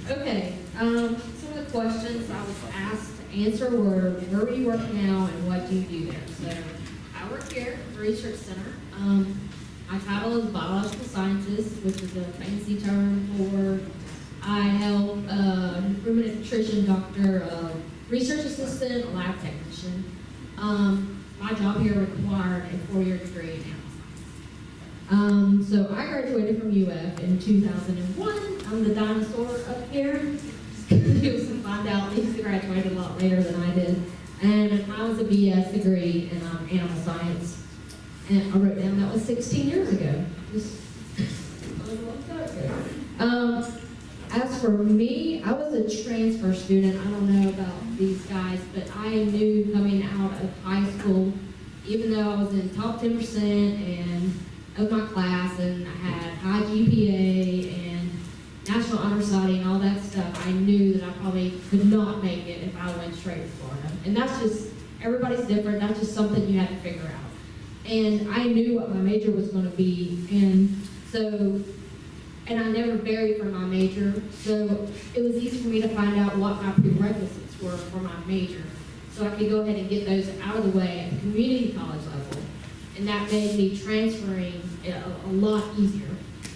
Okay, some of the questions I was asked to answer were, where do you work now and what do you do there? So, I work here at the Research Center. My title is Biological Scientist, which is a fancy term for I help ruminant nutrition doctor, research assistant, a lab technician. My job here required a 4-year degree in animal science. So I graduated from UF in 2001. I'm the dinosaur up here. You'll soon find out Lisa graduated a lot later than I did. And I was a BS degree in animal science. And I wrote down that was 16 years ago. Just as for me, I was a transfer student. I don't know about these guys, but I knew coming out of high school, even though I was in top 10% and of my class and I had high GPA and National Honor Society and all that stuff, I knew that I probably could not make it if I went straight to Florida. And that's just, everybody's different. That's just something you have to figure out. And I knew what my major was going to be. And I never varied from my major, so it was easy for me to find out what my prerequisites were for my major, so I could go ahead and get those out of the way at the community college level. And that made me transferring a lot easier,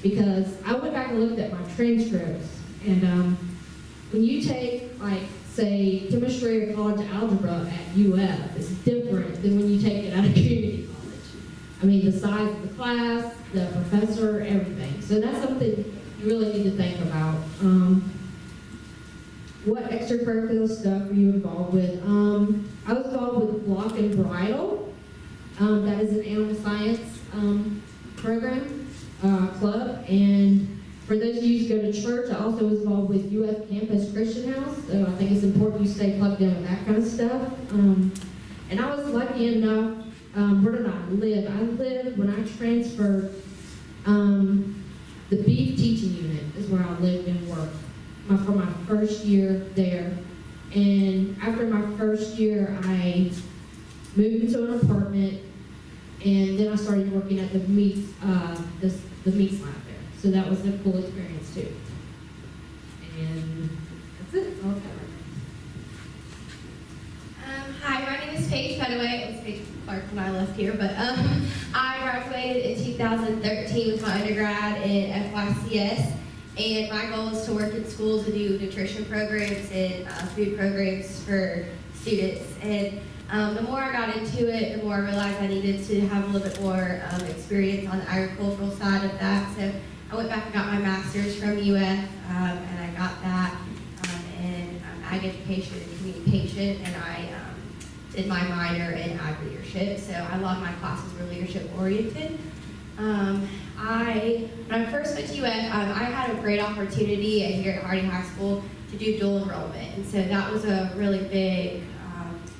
because I went back and looked at my transcripts, and when you take, like, say, chemistry or college algebra at UF, it's different than when you take it at a community college. I mean, the size of the class, the professor, everything. So that's something you really need to think about. What extracurricular stuff were you involved with? I was involved with Block and Bridle. That is an animal science program, club. And for those of you who go to church, I also was involved with UF Campus Christian House. So I think it's important you stay plugged in with that kind of stuff. And I was lucky enough, where did I live? I lived, when I transferred, the beef teaching unit is where I lived and worked for my first year there. And after my first year, I moved into an apartment, and then I started working at the meats lab there. So that was a cool experience too. And that's it. That's all I've got right now. Hi, my name is Paige Petteway. It was Paige Clark when I left here, but I graduated in 2013 with my undergrad in FYCS, and my goal is to work in schools and do nutrition programs and food programs for students. And the more I got into it, the more I realized I needed to have a little bit more experience on the agricultural side of that. So I went back and got my master's from UF, and I got that in ag education and communication, and I did my minor in ag leadership. So a lot of my classes were leadership oriented. When I first went to UF, I had a great opportunity here at Hardee High School to do dual enrollment, and so that was a really big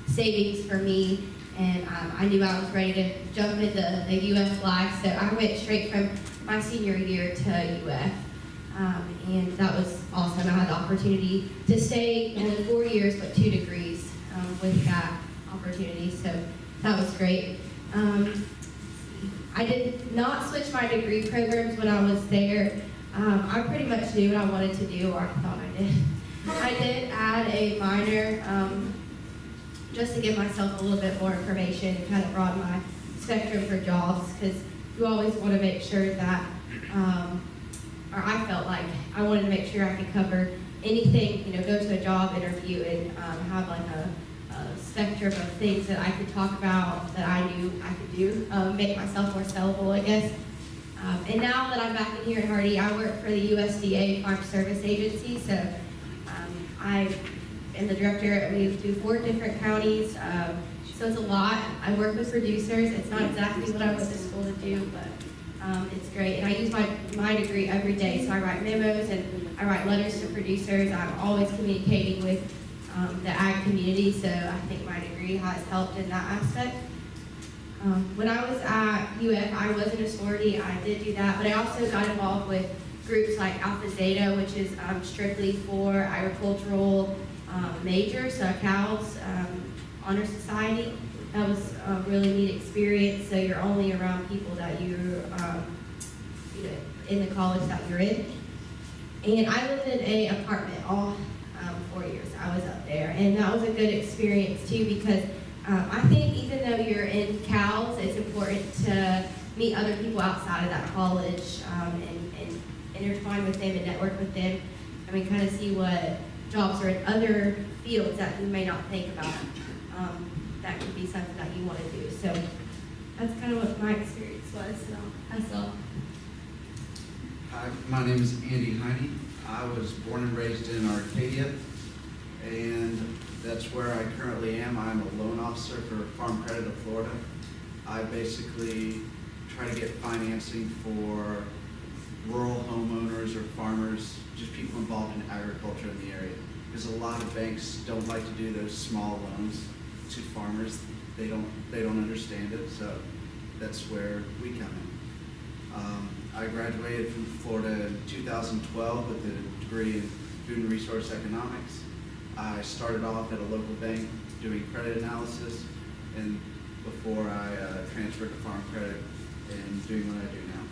savings for me, and I knew I was ready to jump into the UF life, so I went straight from my senior year to UF, and that was awesome. I had the opportunity to stay only 4 years, but 2 degrees with that opportunity, so that was great. I did not switch my degree programs when I was there. I pretty much knew what I wanted to do, or I thought I did. I did add a minor just to give myself a little bit more information and kind of broaden my spectrum for jobs, because you always want to make sure that, or I felt like I wanted to make sure I could cover anything, go to a job interview and have like a spectrum of things that I could talk about that I knew I could do, make myself more sellable, I guess. And now that I'm back in here at Hardee, I work for the USDA Farm Service Agency, so I am the director. We do 4 different counties, so it's a lot. I work with producers. It's not exactly what I went to school to do, but it's great. And I use my degree every day, so I write memos and I write letters to producers. I'm always communicating with the ag community, so I think my degree has helped in that aspect. When I was at UF, I was in a sorority. I did do that, but I also got involved with groups like Alpha Zeta, which is strictly for agricultural majors, so CALS, Honor Society. That was a really neat experience, so you're only around people that you're in the college that you're in. And I lived in an apartment all 4 years. I was up there, and that was a good experience too, because I think even though you're in CALS, it's important to meet other people outside of that college and intertwine with them and network with them. I mean, kind of see what jobs are in other fields that you may not think about. That could be something that you want to do. So that's kind of what my experience was. So that's all. Hi, my name is Andy Heine. I was born and raised in Arcadia, and that's where I currently am. I'm a loan officer for Farm Credit of Florida. I basically try to get financing for rural homeowners or farmers, just people involved in agriculture in the area. Because a lot of banks don't like to do those small loans to farmers. They don't understand it, so that's where we come in. I graduated from Florida in 2012 with a degree in Food and Resource Economics. I started off at a local bank doing credit analysis, and before I transferred to Farm Credit and doing what I do now.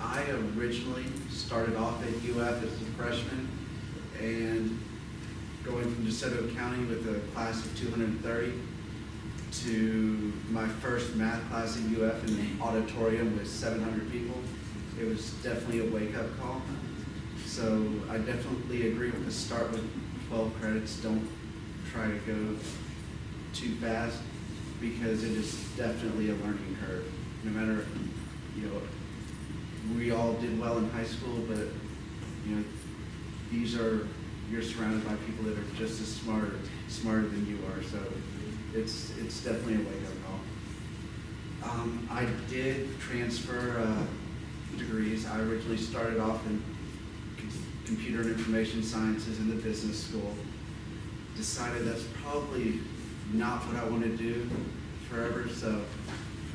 I originally started off at UF as a freshman and going from DeSoto County with a class of 230 to my first math class at UF in the auditorium with 700 people. It was definitely a wake-up call. So I definitely agree with the start with 12 credits. Don't try to go too fast because it is definitely a learning curve. No matter, we all did well in high school, but you're surrounded by people that are just as smarter than you are. So it's definitely a wake-up call. I did transfer degrees. I originally started off in computer and information sciences in the business school. Decided that's probably not what I want to do forever, so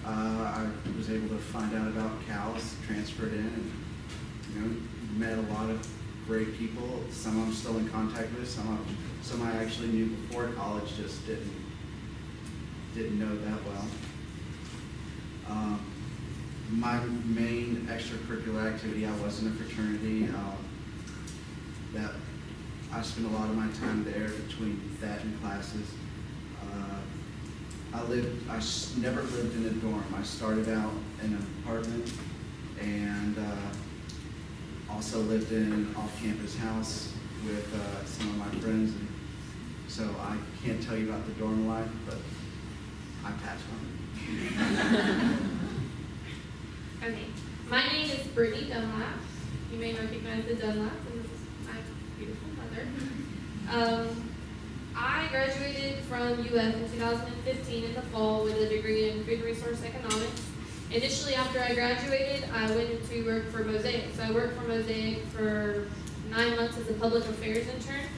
I was able to find out about CALS, transferred in, and met a lot of great people. Some I'm still in contact with. Some I actually knew before college, just didn't know that well. My main extracurricular activity, I was in a fraternity. That I spent a lot of my time there between that and classes. I never lived in a dorm. I started out in an apartment and also lived in an off-campus house with some of my friends. And so I can't tell you about the dorm life, but I passed on it. Okay, my name is Brittany Dunlap. You may recognize the Dunlaps, and this is my beautiful mother. I graduated from UF in 2015 in the fall with a degree in Food and Resource Economics. Initially, after I graduated, I went to work for Mosaic. So I worked for Mosaic for 9 months as a public affairs intern,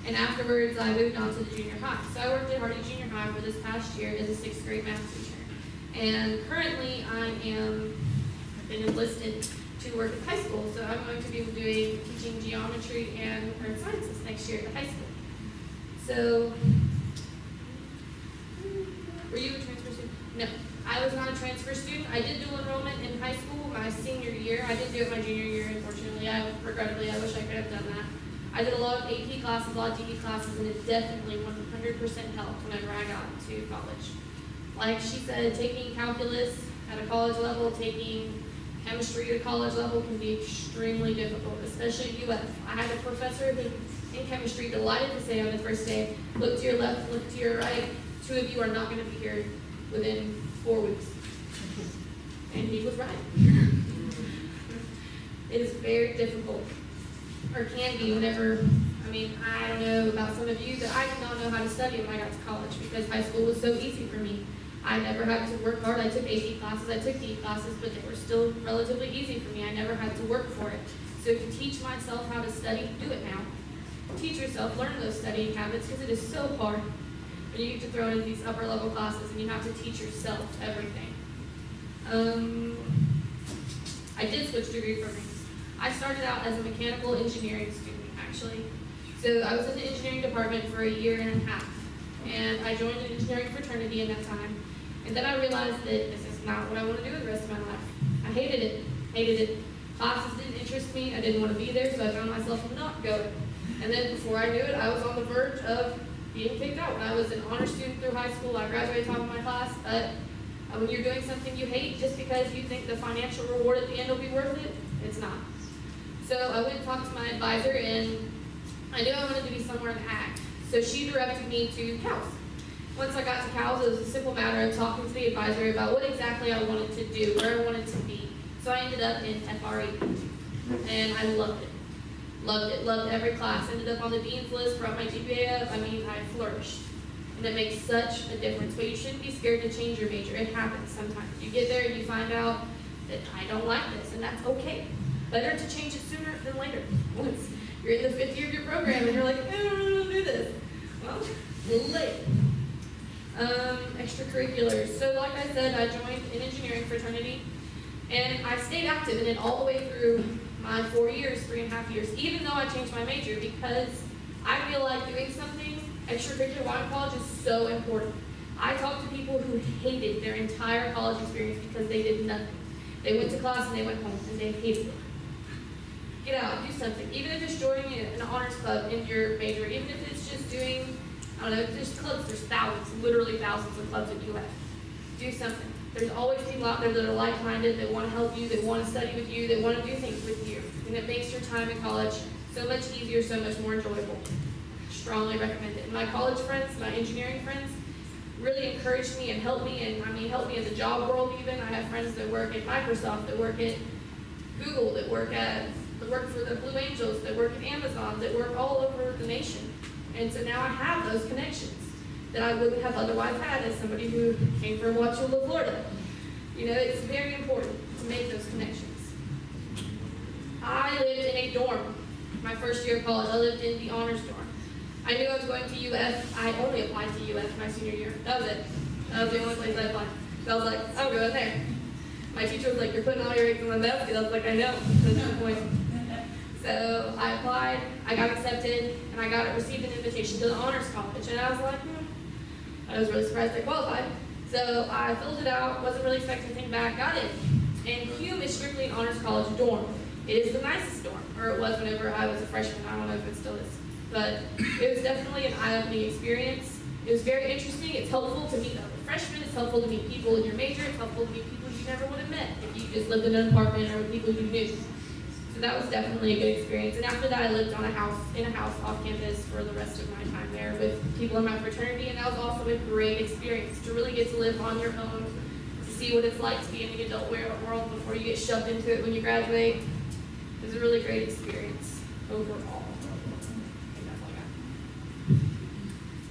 and afterwards I moved on to the junior high. So I worked at Hardee Junior High for this past year as a 6th grade math teacher. And currently I've been enlisted to work at high school, so I'm going to be teaching geometry and earth sciences next year at the high school. So, were you a transfer student? No, I was not a transfer student. I did dual enrollment in high school my senior year. I didn't do it my junior year, unfortunately. Regrettably, I wish I could have done that. I did a lot of AP classes, a lot of DE classes, and it definitely 100% helped whenever I got to college. Like she said, taking calculus at a college level, taking chemistry at a college level can be extremely difficult, especially at UF. I had a professor who, in chemistry, delighted to say on the first day, look to your left, look to your right, 2 of you are not going to be here within 4 weeks. And he was right. It is very difficult, or can be whenever, I don't know about some of you, but I did not know how to study when I got to college because high school was so easy for me. I never had to work hard. I took AP classes, I took DE classes, but they were still relatively easy for me. I never had to work for it. So to teach myself how to study, do it now. Teach yourself, learn those studying habits because it is so hard when you get to throw in these upper level classes and you have to teach yourself everything. I did switch degree programs. I started out as a mechanical engineering student, actually. So I was in the engineering department for 1.5 years, and I joined an engineering fraternity in that time. And then I realized that this is not what I want to do the rest of my life. I hated it. Classes didn't interest me. I didn't want to be there, so I found myself not going. And then before I knew it, I was on the verge of being kicked out. When I was an honor student through high school, I graduated top of my class. But when you're doing something you hate, just because you think the financial reward at the end will be worth it, it's not. So I went and talked to my advisor, and I knew I wanted to be somewhere in ag. So she directed me to CALS. Once I got to CALS, it was a simple matter of talking to the advisor about what exactly I wanted to do, where I wanted to be. So I ended up in FRE, and I loved it. Loved it, loved every class. Ended up on the dean's list, brought my GPA up. I mean, I flourished. And it makes such a difference. But you shouldn't be scared to change your major. It happens sometimes. You get there and you find out that I don't like this, and that's okay. Better to change it sooner than later. Once you're in the 5th year of your program and you're like, I don't want to do this. Well, a little late. Extracurriculars. So like I said, I joined an engineering fraternity, and I stayed active in it all the way through my 4 years, 3.5 years, even though I changed my major, because I feel like doing something extracurricular while in college is so important. I talked to people who hated their entire college experience because they did nothing. They went to class and they went home and they hated it. Get out, do something. Even if it's joining an honors club in your major, even if it's just doing, I don't know, there's clubs, there's thousands, literally thousands of clubs at UF. Do something. There's always people out there that are like-minded, that want to help you, that want to study with you, that want to do things with you. And it makes your time in college so much easier, so much more enjoyable. Strongly recommend it. And my college friends, my engineering friends, really encouraged me and helped me, and helped me in the job world even. I have friends that work at Microsoft, that work at Google, that work for the Blue Angels, that work at Amazon, that work all over the nation. And so now I have those connections that I wouldn't have otherwise had as somebody who came from Wauchula, Florida. You know, it's very important to make those connections. I lived in a dorm. My first year of college, I lived in the honors dorm. I knew I was going to UF. I only applied to UF my senior year. That was it. That was the only place I applied. So I was like, I'm going there. My teacher was like, you're putting all your eggs in one basket. I was like, I know. That's the point. So I applied, I got accepted, and I received an invitation to the honors college. And I was like, I was really surprised I qualified. So I filled it out, wasn't really expecting anything back, got in. And Hume is strictly an honors college dorm. It is the nicest dorm, or it was whenever I was a freshman. I don't know if it still is. But it was definitely an eye-opening experience. It was very interesting. It's helpful to meet other freshmen. It's helpful to meet people in your major. It's helpful to meet people you never would have met if you just lived in an apartment or with people you knew. So that was definitely a good experience. And after that, I lived in a house off campus for the rest of my time there with people in my fraternity. And that was also a great experience to really get to live on your own, to see what it's like to be in the adult world before you get shoved into it when you graduate. It was a really great experience overall.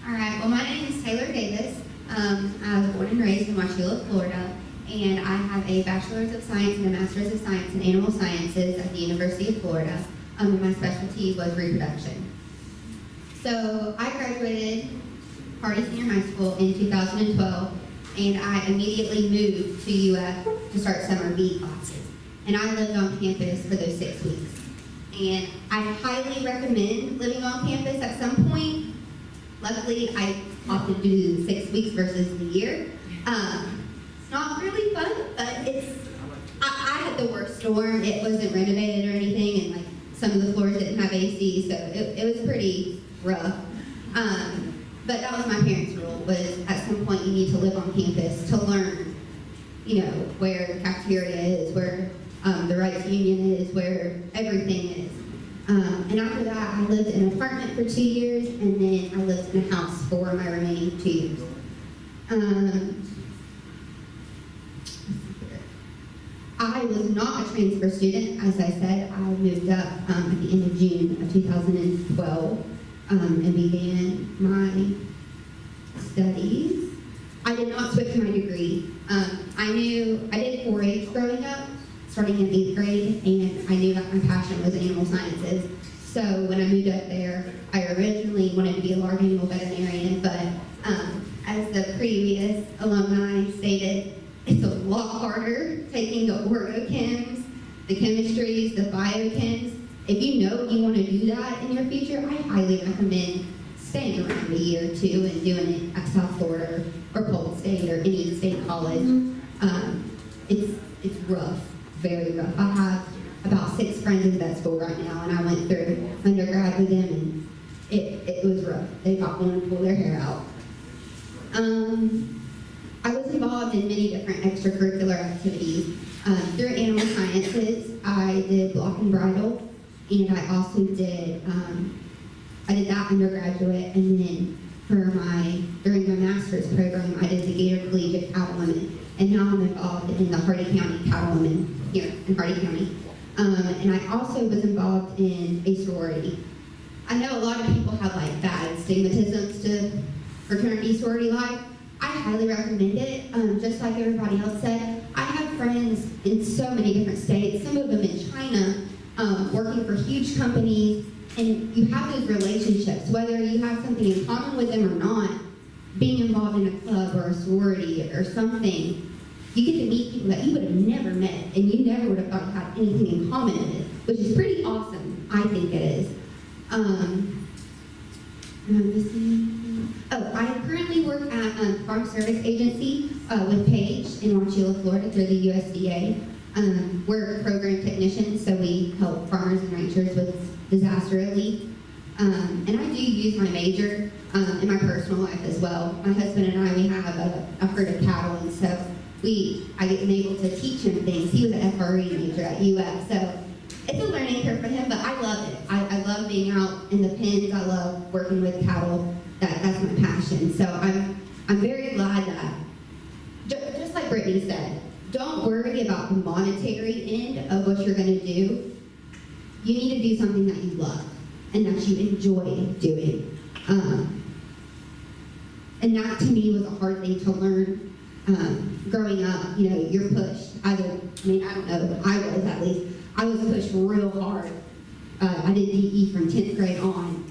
All right, well, my name is Taylor Davis. I was born and raised in Wauchula, Florida, and I have a Bachelor's of Science and a Master's of Science in Animal Sciences at the University of Florida, and my specialty was reproduction. So I graduated Hardee Sr High School in 2012, and I immediately moved to UF to start summer bee classes. And I lived on campus for those 6 weeks. And I highly recommend living on campus at some point. Luckily, I opted to do 6 weeks versus the year. It's not really fun, but I had the worst dorm. It wasn't renovated or anything, and like some of the floors didn't have AC, so it was pretty rough. But that was my parents' rule, was at some point you need to live on campus to learn, you know, where the cafeteria is, where the rights union is, where everything is. And after that, I lived in an apartment for 2 years, and then I lived in a house for my remaining 2 years. I was not a transfer student. As I said, I moved up at the end of June of 2012 and began my studies. I did not switch my degree. I did 4-H growing up, starting in 8th grade, and I knew that my passion was animal sciences. So when I moved up there, I originally wanted to be a large animal veterinarian, but as the previous alumni stated, it's a lot harder taking the orgochems, the chemistries, the biochems. If you know you want to do that in your future, I highly recommend staying around a year or two and doing it at South Florida or Polk State or any state college. It's rough. Very rough. I have a about 6 friends in vet school right now, and I went through undergrad with them, and it was rough. They got one to pull their hair out. I was involved in many different extracurricular activities. Through animal sciences, I did block and bridle, and I also did, I did that undergraduate, and then during my master's program, I did the Gator Collegiate Cattlewomen, and now I'm involved in the Hardee County Cattlewomen here in Hardee County. And I also was involved in a sorority. I know a lot of people have like bad stigmatisms to fraternity sorority life. I highly recommend it. Just like everybody else said, I have friends in so many different states, some of them in China, working for huge companies, and you have those relationships, whether you have something in common with them or not. Being involved in a club or a sorority or something, you get to meet people that you would have never met, and you never would have thought you had anything in common with, which is pretty awesome. I think it is. I currently work at Farm Service Agency with Paige in Wauchula, Florida, through the USDA. We're program technicians, so we help farmers and ranchers with disaster relief. And I do use my major in my personal life as well. My husband and I, we have a herd of cattle, and so I get able to teach him things. He was an FRE major at UF, so it's a learning curve for him, but I love it. I love being out in the pens. I love working with cattle. That's my passion. So I'm very glad that, just like Brittany said, don't worry about the monetary end of what you're going to do. You need to do something that you love and that you enjoy doing. And that to me was a hard thing to learn. Growing up, you're pushed. I don't know, but I was at least. I was pushed real hard. I did DE from 10th grade on.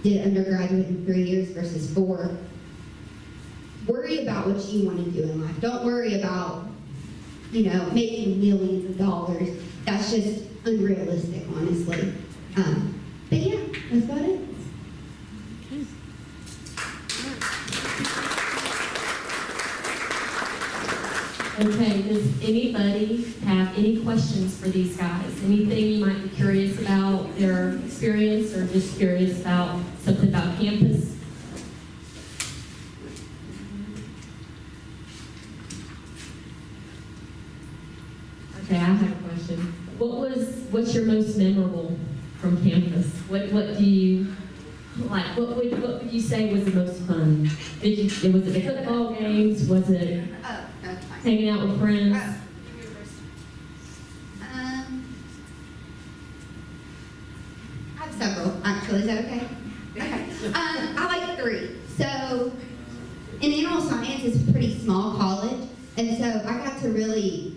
Did undergraduate in 3 years versus 4. Worry about what you want to do in life. Don't worry about, making millions of dollars. That's just unrealistic, honestly. But yeah, that's about it. Okay, does anybody have any questions for these guys? Anything you might be curious about their experience, or just curious about something about campus? Okay, I have a question. What's your most memorable from campus? What do you like? What would you say was the most fun? Was it the football games? Was it hanging out with friends? I have several, actually. Is that okay? Okay. I like 3. So, in animal science, it's a pretty small college, and so I got to really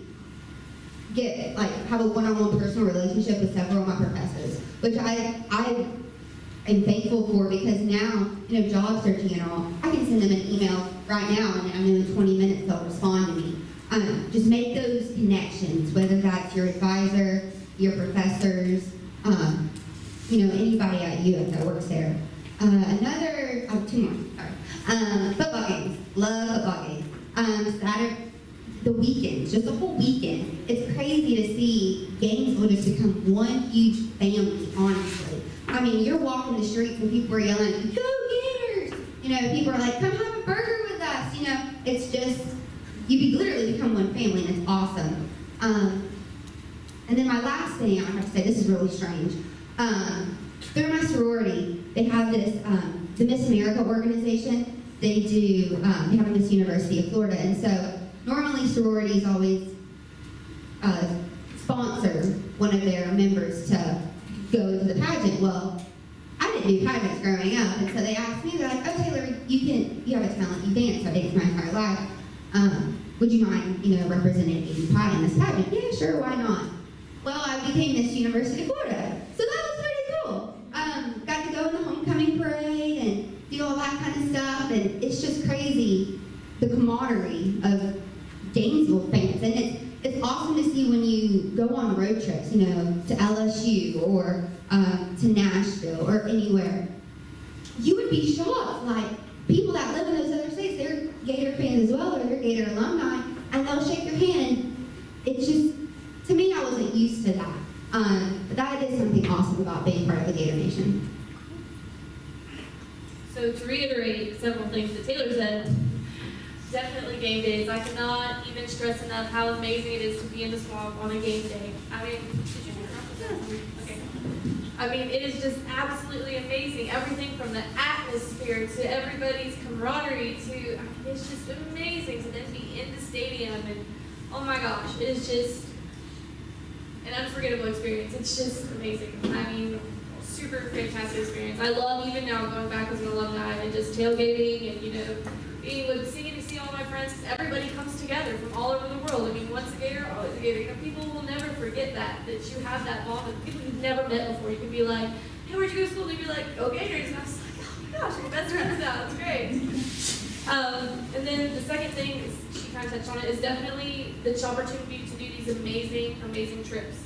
have a one-on-one personal relationship with several of my professors, which I am thankful for, because now, job searching and all, I can send them an email right now, and I know in 20 minutes they'll respond to me. Just make those connections, whether that's your advisor, your professors, anybody at UF that works there. 2 more, sorry. Football games, love football games. The weekends, just the whole weekend. It's crazy to see Gainesville just become one huge family, honestly. I mean, you're walking the streets and people are yelling, "Go Gators!" People are like, "Come have a burger with us." It's just, you literally become one family, and it's awesome. And then my last thing I have to say, this is really strange. Through my sorority, they have this, the Miss America organization. They have a Miss University of Florida, and so normally sororities always sponsor one of their members to go to the pageant. Well, I didn't do pageants growing up, and so they asked me, they're like, "Oh, Taylor, you have a talent, you dance. I danced my entire life. Would you mind, representing Pie in this pageant?" "Yeah, sure, why not?" Well, I became Miss University of Florida, so that was pretty cool. Got to go in the homecoming parade and do all that kind of stuff, and it's just crazy, the camaraderie of Gainesville fans, and it's awesome to see when you go on road trips, to LSU or to Nashville or anywhere. You would be shocked, people that live in those other states, they're Gator fans as well, or they're Gator alumni, and they'll shake your hand. It's just, to me, I wasn't used to that. But that is something awesome about being part of the Gator Nation. So to reiterate several things that Taylor said, definitely game days. I cannot even stress enough how amazing it is to be in the swamp on a game day. I mean, did you interrupt that? Okay. I mean, it is just absolutely amazing. Everything from the atmosphere to everybody's camaraderie to, I mean, it's just amazing to then be in the stadium and, oh my gosh, it is just an unforgettable experience. It's just amazing. I mean, super fantastic experience. I love even now going back as an alumni and just tailgating and, you know, being with seeing to see all my friends, because everybody comes together from all over the world. I mean, once a Gator, always a Gator. You know, people will never forget that you have that bond with people you've never met before. You can be like, hey, where'd you go to school? And you'd be like, go Gators. And I was like, oh my gosh, we're best friends now. It's great. And then the second thing is, she kind of touched on it, is definitely the opportunity to do these amazing, amazing trips.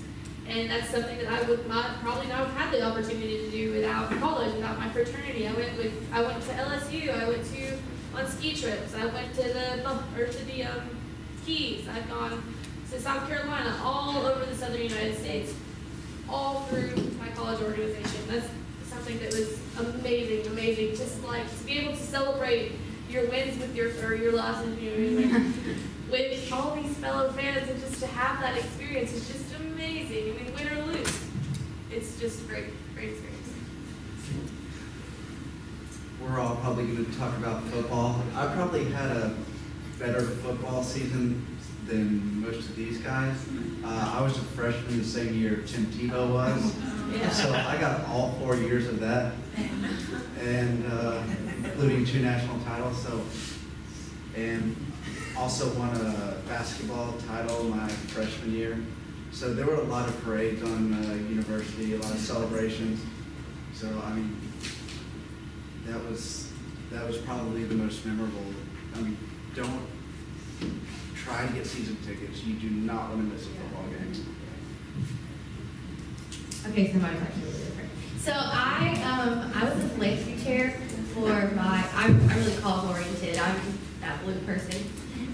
And that's something that I would probably not have had the opportunity to do without college, without my fraternity. I went to LSU. I went on ski trips. I went to the Keys. I've gone to South Carolina, all over the southern United States, all through my college organization. That's something that was amazing, amazing. Just like to be able to celebrate your wins with your losses, you know, like, with all these fellow fans, and just to have that experience is just amazing. I mean, win or lose, it's just a great, great experience. We're all probably going to talk about football. I probably had a better football season than most of these guys. I was a freshman the same year Tim Tebow was, so I got all 4 years of that, and including 2 national titles. So, and also won a basketball title my freshman year. So there were a lot of parades on university, a lot of celebrations. So I mean, that was probably the most memorable. I mean, don't try to get season tickets. You do not want to miss a football game. Okay, so mine's actually really different. So I was a philanthropy chair for I'm really cause oriented. I'm that blue person.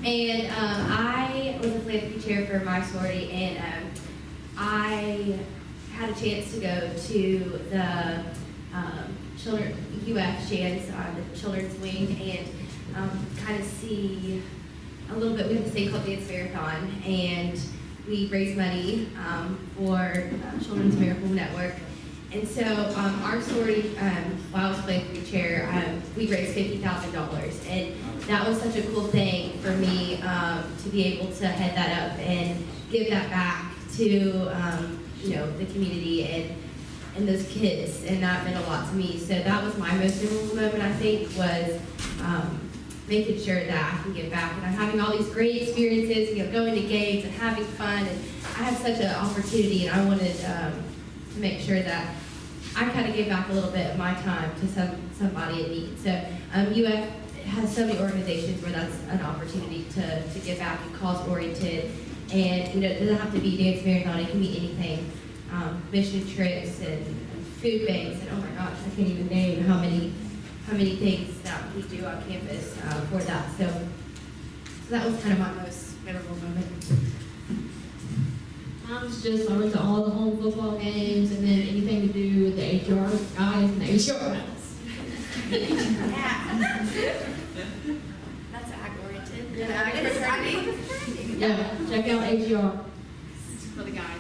And I was a philanthropy chair for my sorority, and I had a chance to go to the UF Chance, the children's wing, and kind of see a little bit. We have this thing called Dance Marathon, and we raise money for Children's Miracle Network. And so our sorority, while I was philanthropy chair, we raised $50,000, and that was such a cool thing for me to be able to head that up and give that back to the community and those kids, and that meant a lot to me. So that was my most memorable moment, I think, was making sure that I can give back. And I'm having all these great experiences, going to games and having fun, and I had such an opportunity, and I wanted to make sure that I kind of gave back a little bit of my time to somebody in need. So UF has so many organizations where that's an opportunity to give back and cause-oriented, and it doesn't have to be Dance Marathon, it can be anything. Mission trips and food banks, and oh my gosh, I can't even name how many things that we do on campus for that. So that was kind of my most memorable moment. I went to all the home football games, and then anything to do with the HR guys and the HR guys. Yeah. That's ag-oriented. Yeah, check out HR. For the guys.